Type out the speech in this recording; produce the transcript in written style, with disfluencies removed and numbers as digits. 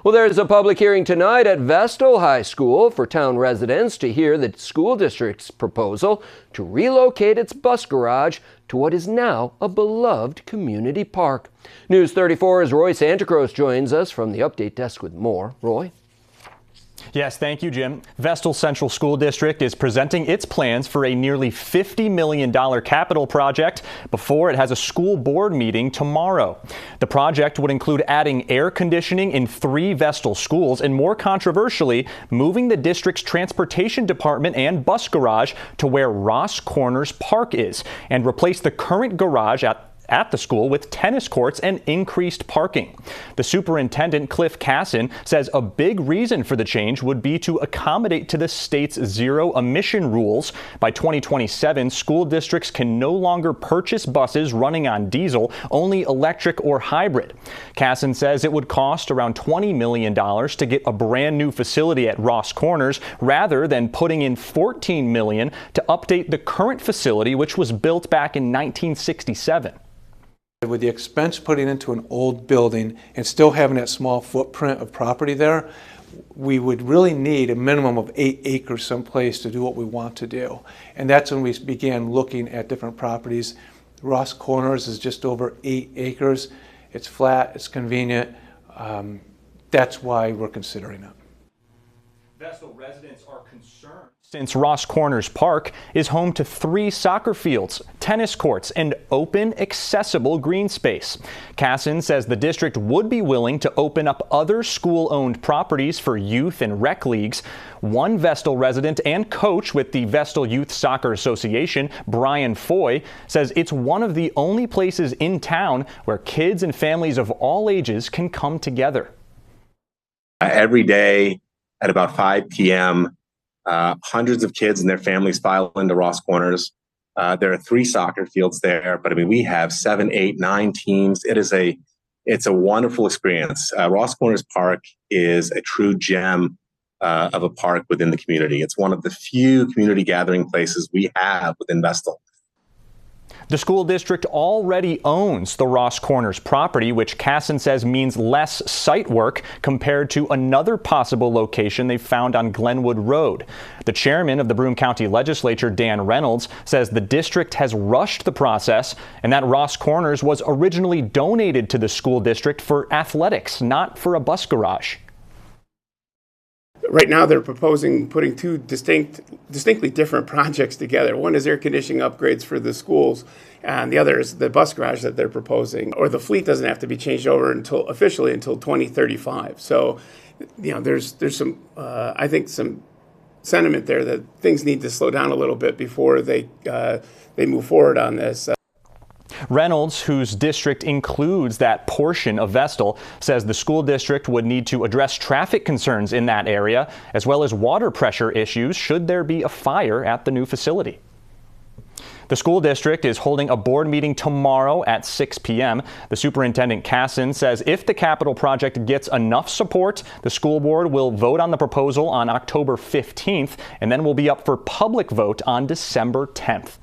Well, there's a public hearing tonight at Vestal High School for town residents to hear the school district's proposal to relocate its bus garage to what is now a beloved community park. News 34's Roy Santacruz joins us from the update desk with more. Roy? Yes, thank you, Jim. Vestal Central School District is presenting its plans for a nearly $50 million capital project before it has a school board meeting tomorrow. The project would include adding air conditioning in 3 Vestal schools and, more controversially, moving the district's transportation department and bus garage to where Ross Corners Park is and replace the current garage at the school with tennis courts and increased parking. The superintendent, Cliff Casson, says a big reason for the change would be to accommodate to the state's zero emission rules. By 2027, school districts can no longer purchase buses running on diesel, only electric or hybrid. Casson says it would cost around $20 million to get a brand new facility at Ross Corners rather than putting in $14 million to update the current facility, which was built back in 1967. With the expense putting into an old building and still having that small footprint of property there, we would really need a minimum of 8 acres someplace to do what we want to do. And that's when we began looking at different properties. Ross Corners is just over 8 acres. It's flat, it's convenient. That's why we're considering it. Vestal residents are concerned since Ross Corners Park is home to 3 soccer fields, tennis courts, and open, accessible green space. Casson says the district would be willing to open up other school-owned properties for youth and rec leagues. One Vestal resident and coach with the Vestal Youth Soccer Association, Brian Foy, says it's one of the only places in town where kids and families of all ages can come together. Every day at about 5 p.m., hundreds of kids and their families file into Ross Corners. There are 3 soccer fields there, but I mean, we have 7, 8, 9 teams. It's a wonderful experience. Ross Corners Park is a true gem of a park within the community. It's one of the few community gathering places we have within Vestal. The school district already owns the Ross Corners property, which Casson says means less site work compared to another possible location they found on Glenwood Road. The chairman of the Broome County Legislature, Dan Reynolds, says the district has rushed the process and that Ross Corners was originally donated to the school district for athletics, not for a bus garage. Right now they're proposing putting 2 distinctly different projects together. One is air conditioning upgrades for the schools, and the other is the bus garage that they're proposing. Or the fleet doesn't have to be changed over officially until 2035. So, you know, there's some I think some sentiment there that things need to slow down a little bit before they move forward on this. Reynolds, whose district includes that portion of Vestal, says the school district would need to address traffic concerns in that area, as well as water pressure issues should there be a fire at the new facility. The school district is holding a board meeting tomorrow at 6 p.m. The superintendent, Casson, says if the capital project gets enough support, the school board will vote on the proposal on October 15th, and then will be up for public vote on December 10th.